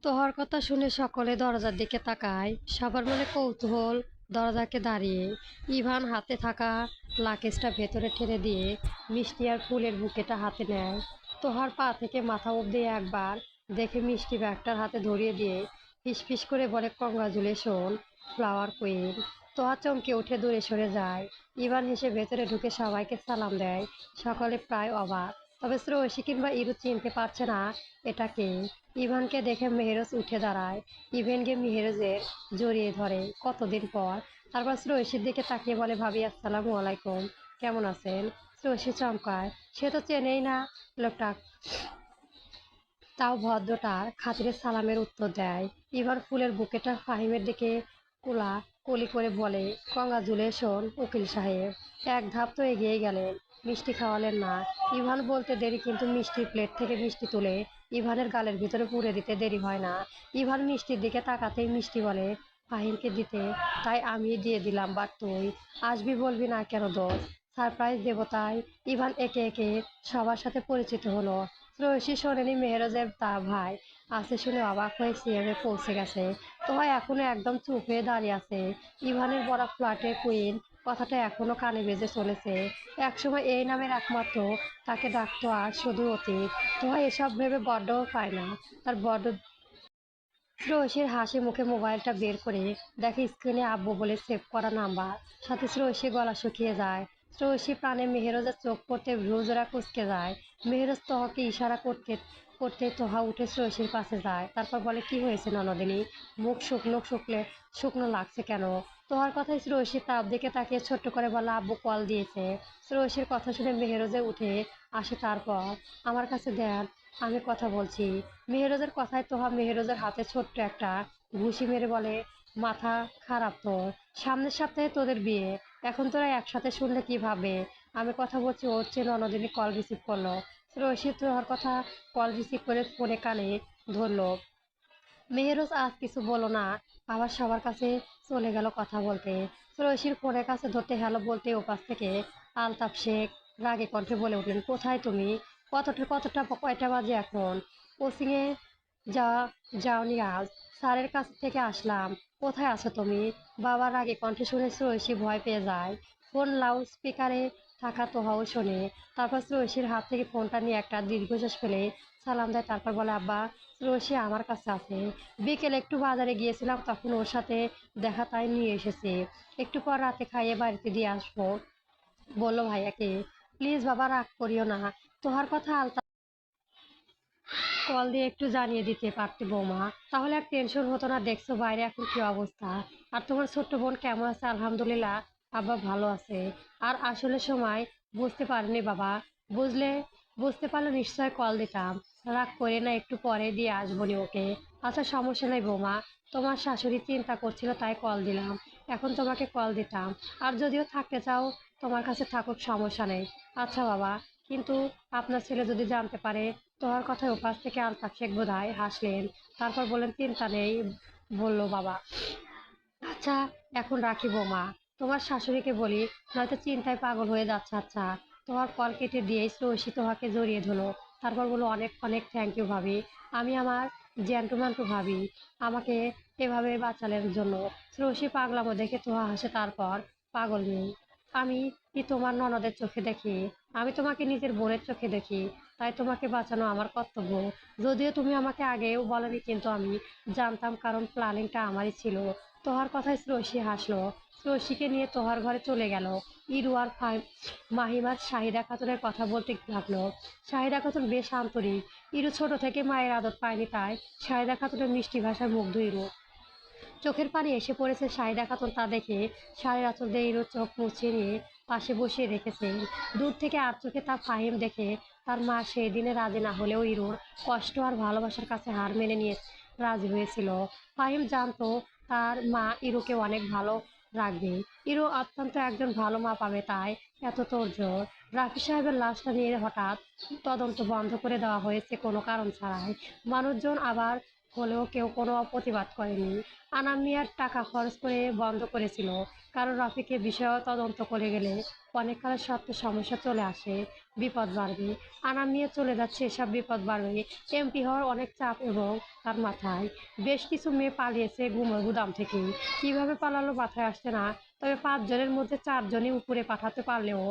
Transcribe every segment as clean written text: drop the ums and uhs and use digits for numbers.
তোহার কথা শুনে সকলে দরজার দিকে তাকায়। সবার মনে কৌতূহল। দরজাকে দাঁড়িয়ে ইভান হাতে থাকা লাকেজটা ভেতরে ঠেলে দিয়ে মিষ্টি আর ফুলের বুকেটা হাতে নেয়। তোহার পা থেকে মাথা অবধি একবার দেখে মিষ্টি ব্যাগটার হাতে ধরিয়ে দিয়ে ফিসফিস করে বলে, কংগ্রাচুলেশন ফ্লাওয়ার কুইন। তোহা চমকে উঠে দূরে সরে যায়। ইভান হেসে ভেতরে ঢুকে সবাইকে সালাম দেয়। সকলে প্রায় অবাক, তবে শ্রেয়সী কিংবা ইরু চিনতে পারছে না এটা কে। ইভানকে দেখে মেহেরজ উঠে দাঁড়ায়। ইভেনকে মেহেরজের জড়িয়ে ধরে কতদিন পর। তারপর শ্রেয়সীর দিকে তাকিয়ে বলে, ভাবি আসসালামু আলাইকুম, কেমন আছেন? শ্রেয়সী চমকায়, সে তো চেনেই না লোকটা, তাও ভদ্রতার খাতিরে সালামের উত্তর দেয়। ইভান ফুলের বুকেটা ফাহিমের দিকে কোলা কলি করে বলে, কংগ্রাচুলেশন উকিল সাহেব। এক ধাপ তো এগিয়ে গেলেন, মিষ্টি খাওয়ালেন না। ইভান বলতে দেরি, কিন্তু মিষ্টির প্লেট থেকে মিষ্টি তুলে ইভানের গালের ভিতরে পুরে দিতে দেরি হয় না। ইভান মিষ্টির দিকে তাকাতেই মিষ্টি বলে, ফাহিমকে দিতে, তাই আমি দিয়ে দিলাম, বাট তুই আসবি বলবি না কেন দোস্ত? সারপ্রাইজ দেবো তাই। ইভান একে একে সবার সাথে পরিচিত হলো। শ্রেয়সী শোনেনি মেহেরজের তা ভাই আছে শুনে অবাক হয়ে সিএমে পৌঁছে গেছে। তোহা এখনো একদম চুপ হয়ে দাঁড়িয়ে আছে। ইভানের বড় ফ্ল্যাটের কুইন কথাটা এখনো কানে বেজে চলেছে। একসময় এই নামের একমাত্র তাকে ডাকতো, আর শুধু অতীত। তোহা এসব ভেবে বড্ড পায় না, তার বড্ড। শ্রেয়সীর হাসি মুখে মোবাইলটা বের করে দেখে স্ক্রিনে আব্বু বলে সেভ করা নাম্বার। সাথে শ্রেয়সী গলা শুকিয়ে যায়। শ্রেয়সী প্রাণে মেহেরজের চোখ পড়তে ভ্রুজোড়া কুঁচকে যায়। মেহেরজ তোহাকে ইশারা করতে করতে তোহা উঠে শ্রেয়সীর পাশে যায়। তারপর বলে, কি হয়েছে ননদিনী? মুখ শুকনো শুকনো লাগছে কেন? তোহার কথায় শ্রেয়সী তার দিকে তাকিয়ে ছোট্ট করে বলে, আব্বু কল দিয়েছে। শ্রেয়সীর কথা শুনে মেহেরজে উঠে আসে। তারপর, আমার কাছে দেন, আমি কথা বলছি। মেহেরজের কথায় তোহা মেহেরজের হাতে ছোট্ট একটা ঘুষি মেরে বলে, মাথা খারাপ তোর? সামনের সপ্তাহে তোদের বিয়ে, এখন তোরা একসাথে শুনলে কি ভাবে? আমি কথা বলছি, ওর চেয়ে ননদিনী কল রিসিভ করলো। রশি তোহার কথা কল রিসিভ করে ফোনে কানে ধরলো। মেহেরজ আজ কিছু বলো না, আবার সবার কাছে চলে গেল কথা বলতে। রশির ফোনের কাছে ধরতে হ্যালো বলতে ওপাশ থেকে আলতাফ শেখ রাগে কণ্ঠে বলে উঠলেন, কোথায় তুমি? কয়টা বাজে এখন? কোচিংয়ে যা যাওনি আজ? স্যারের কাছ থেকে আসলাম। কোথায় আছো তুমি? বাবার রাগে কণ্ঠে শুনে শ্রেয়সী ভয় পেয়ে যায়। ফোন লাউড স্পিকারে থাকা তোহাও শোনে। তারপর শ্রেয়সীর হাত থেকে ফোনটা নিয়ে একটা দীর্ঘশ্বাস ফেলে সালাম দেয়। তারপর বলে, আব্বা শ্রেয়সী আমার কাছে আছে। বিকেলে একটু বাজারে গিয়েছিলাম, তখন ওর সাথে দেখা, তাই নিয়ে এসেছি। একটু পর রাতে খাইয়ে বাড়িতে দিয়ে আসবো বললো ভাইয়াকে। প্লিজ বাবা, রাগ করিও না। তোহার কথা আলতা কল দিয়ে একটু জানিয়ে দিতে পারতে বৌমা, তাহলে আর টেনশন হতো না। দেখছো বাইরে এখন কি অবস্থা। আর তোমার ছোট্ট বোন কেমন আছে? আলহামদুলিল্লাহ, আব্বা ভালো আছে। আর আসলে সময় বুঝতে পারিনি বাবা। বুঝলে বুঝতে পারলে নিশ্চয় কল দিতাম। রাগ করে না, একটু পরে দিয়ে আসবনি ওকে। আচ্ছা সমস্যা নেই বৌমা, তোমার শাশুড়ি চিন্তা করছিল তাই কল দিলাম, এখন তোমাকে কল দিতাম। আর যদিও থাকতে চাও তোমার কাছে থাকুক, সমস্যা নেই। আচ্ছা বাবা, কিন্তু আপনার ছেলে যদি জানতে পারে? তোহার কথায় ওপাশ থেকে আলতাফ শেখ বোধহয় হাসলেন। তারপর বললেন, চিন্তা নেই বললো বাবা। আচ্ছা, এখন রাখি বৌমা, তোমার শাশুড়িকে বলি, নয়তো চিন্তায় পাগল হয়ে যাচ্ছে। আচ্ছা। তোমার কল কেটে দিয়েই শ্রেয়সী তোহাকে জড়িয়ে ধরলো। তারপর বললো, অনেক অনেক থ্যাংক ইউ ভাবি। আমি আমার জ্যান্টুম্যান্টু ভাবি, আমাকে এভাবে বাঁচালের জন্য। শ্রেয়সী পাগলামো দেখে তোহা হাসে। তারপর, পাগল নেই, আমি কি তোমার ননদের চোখে দেখি? আমি তোমাকে নিজের বোনের চোখে দেখি, তাই তোমাকে বাঁচানো আমার কর্তব্য। যদিও তুমি আমাকে আগেও বলনি, কিন্তু আমি জানতাম, কারণ প্ল্যানিংটা আমারই ছিল। তোহার কথায় শ্রেয়সী হাসলো। শ্রেয়সীকে নিয়ে তোহার ঘরে চলে গেল। ইরু আর মাহিমার শাহিদা খাতুনের কথা বলতে লাগলো। শাহিদা খাতুন বেশ আন্তরিক। ইরু ছোট থেকে মায়ের আদর পায়নি, তাই শাহিদা খাতুনের মিষ্টি ভাষায় মুগ্ধ ইরু। চোখের পানি এসে পড়েছে শাহিদা খাতুন তা দেখে। শাড়ির আঁচল দিয়ে ইরুর চোখ মুছিয়ে নিয়ে পাশে বসিয়ে রেখেছেন। দূর থেকে আর চোখে তা ফাহিম দেখে। তার মা সেই দিনে রাজি না হলেও ইরুর কষ্ট আর ভালোবাসার কাছে হার মেনে নিয়ে রাজি হয়েছিল। ফাহিম জানতো তার মা ইরুকে অনেক ভালো রাখবে। ইরু অত্যন্ত একজন ভালো মা পাবে, তাই এত তোড়জোড়। রাফি সাহেবের লাশটা নিয়ে হঠাৎ তদন্ত বন্ধ করে দেওয়া হয়েছে কোনো কারণ ছাড়াই। মানুষজন আবার হলেও কেউ কোনো প্রতিবাদ করেনি। আনাম মিয়ার টাকা খরচ করে বন্ধ করেছিল। কারণ রাফিকে বিষয়ে তদন্ত করে গেলে অনেক কালের সত্ত্বে সমস্যা চলে আসে, বিপদ বাড়বে। আনাম নিয়ে চলে যাচ্ছে, এসব বিপদ বাড়বে। এমপি হওয়ার অনেক চাপ এবং তার মাথায় বেশ কিছু মেয়ে পালিয়েছে গুদাম থেকে। কিভাবে পালালো মাথায় আসছে না। তবে 5 জনের মধ্যে 4 জনই উপরে পাঠাতে পারলেও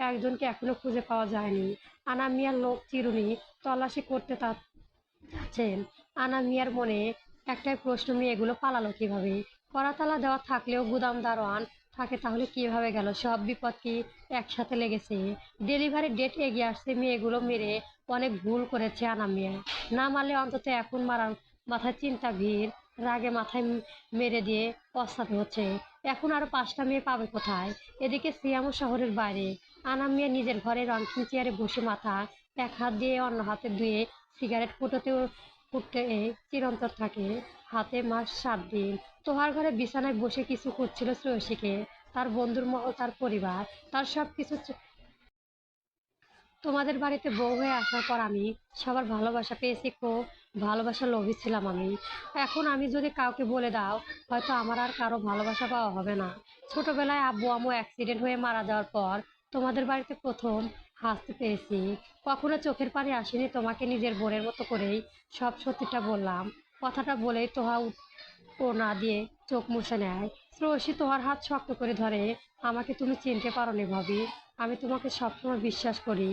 একজনকে এখনো খুঁজে পাওয়া যায়নি। আনাম মিয়ার লোক চিরুনি তল্লাশি করতে যাচ্ছেন। আনাম মিয়ার মনে একটাই প্রশ্ন, মেয়েগুলো পালালো কিভাবে? কড়াতালা দেওয়া থাকলেও গুদাম দারোয়ান থাকে, তাহলে কিভাবে গেল? সব বিপদ কি একসাথে লেগেছে? ডেলিভারি ডেট এগিয়ে আসছে, মেয়েগুলো মেরে অনেক ভুল করেছে আনাম মিয়া। না মারলে অন্তত এখন মারার মাথায় চিন্তা ভিড়, রাগে মাথায় মেরে দিয়ে পস্তাতে হচ্ছে। এখন আরো 5টা মেয়ে পাবে কোথায়? এদিকে সিয়ামও শহরের বাইরে। আনাম মিয়া নিজের ঘরে রঙিন চেয়ারে বসে মাথা এক হাত দিয়ে অন্য হাতে ধুয়ে সিগারেট ফুটতে চিরন্তর থাকে। হাতে মাস 7 দিন। তোহার ঘরে বিছানায় বসে কিছু করছিল শ্রেয়সীকে, তার বন্ধুর মহল, তার পরিবার, তার সব কিছু। তোমাদের বাড়িতে বউ হয়ে আসার পর আমি সবার ভালোবাসা পেয়েছি, খুব ভালোবাসার লোভী ছিলাম আমি। এখন আমি যদি কাউকে বলে দাও, হয়তো আমার আর কারো ভালোবাসা পাওয়া হবে না। ছোটবেলায় আব্বু আম্মু অ্যাক্সিডেন্ট হয়ে মারা যাওয়ার পর তোমাদের বাড়িতে প্রথম হাসতে পেয়েছি। কখনো চোখের পানি আসেনি, তোমাকে নিজের বোনের মতো করেই সব সত্যিটা বললাম। কথাটা বলেই তোহা ওড়না দিয়ে চোখ মুছে নেয়। শ্রেয়সী তোহার হাত শক্ত করে ধরে। আমাকে তুমি চিনতে পারোনি ভাবি, আমি তোমাকে সবসময় বিশ্বাস করি,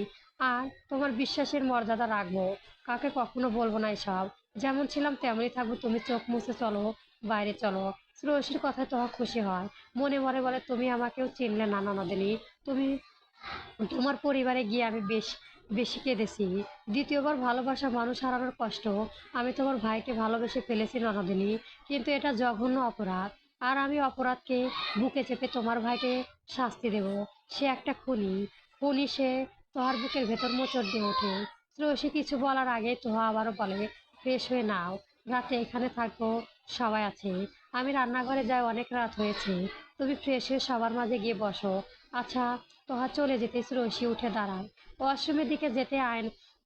আর তোমার বিশ্বাসের মর্যাদা রাখবো। কাকে কখনো বলবো না এসব। যেমন ছিলাম তেমনই থাকবো। তুমি চোখ মুছে চলো, বাইরে চলো। শ্রেয়সীর কথায় তোহা খুশি হয়। মনে মনে বলে, তুমি আমাকেও চিনলে না ননদিনী। তুমি তোমার পরিবারে গিয়ে আমি বেশি কেঁদেছি। দ্বিতীয়বার ভালোবাসা মানুষ হারানোর কষ্ট আমি তোমার ভাইকে ভালোবেসে ফেলেছি ননদিনী, কিন্তু এটা জঘন্য অপরাধ। আর আমি অপরাধকে বুকে চেপে তোমার ভাইকে শাস্তি দেব। সে একটা খুনি। খুনি সে। তোহার বুকের ভেতর মোচড় দিয়ে ওঠে। শ্রেয়সী কিছু বলার আগে তোহা আবারও বলে, ফ্রেশ হয়ে নাও, রাতে এখানে থাকবো, সবাই আছে। আমি রান্নাঘরে যাই, অনেক রাত হয়েছে। তুমি ফ্রেশ হয়ে সবার মাঝে গিয়ে বসো। আচ্ছা। তোহা চলে যেতে শ্রেয়সী উঠে দাঁড়ায়। ওয়াশরুমের দিকে যেতে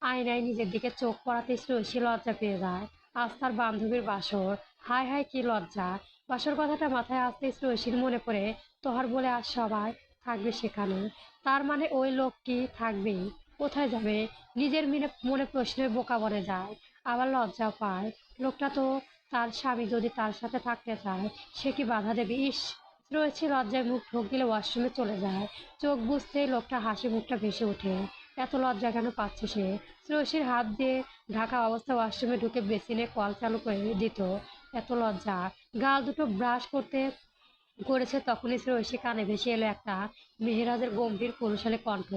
আয়নায় নিজের দিকে চোখ পড়াতে শ্রেয়সী লজ্জা পেয়ে যায়। আজ তার বান্ধবীর বাসর। হায় হায়, কি লজ্জা! বাসর কথাটা মাথায় আসতে শ্রেয়সীর মনে পড়ে তোহার বলে আজ সবাই থাকবে সেখানে। তার মানে ওই লোকটি থাকবেই। কোথায় যাবে? নিজের মনে প্রশ্নের বোকা বনে যায়, আবার লজ্জাও পায়। লোকটা তো তার স্বামী, যদি তার সাথে থাকতে চায় সে কি বাধা দেবে? ইস! রয়েছে লজ্জায় মুখ ঢোক গেলে ওয়াশরুমে চলে যায়। চোখ বুঝতেই লোকটা হাসি মুখটা ভেসে ওঠে। এত লজ্জা কেন পাচ্ছে সে? শ্রেয়সীর হাত দিয়ে ঢাকা অবস্থা ওয়াশরুমে ঢুকে বেসিনে কল চালু করে দিত। এত লজ্জা! গাল দুটো ব্রাশ করেছে তখনই শ্রেয়সী কানে ভেসে এলো একটা মেহেরাজের গম্ভীর পুরুষালী কণ্ঠ।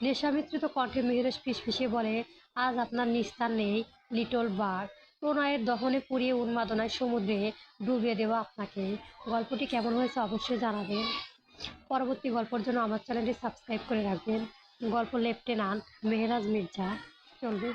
নেশামিশ্রিত কণ্ঠে মেহেরাজ ফিসফিসিয়ে বলে, আজ আপনার নিস্তার নেই লিটল বার্ড। প্রণয়ের দহনে পুড়িয়ে উন্মাদনায় সমুদ্রে ডুবিয়ে দেওয়া আপনাকে। গল্পটি কেমন হয়েছে অবশ্যই জানাবেন। পরবর্তী গল্পের জন্য আমার চ্যানেলটি সাবস্ক্রাইব করে রাখবেন। গল্প লেফটেন্যান্ট মেহেরাজ মির্জা চলবে।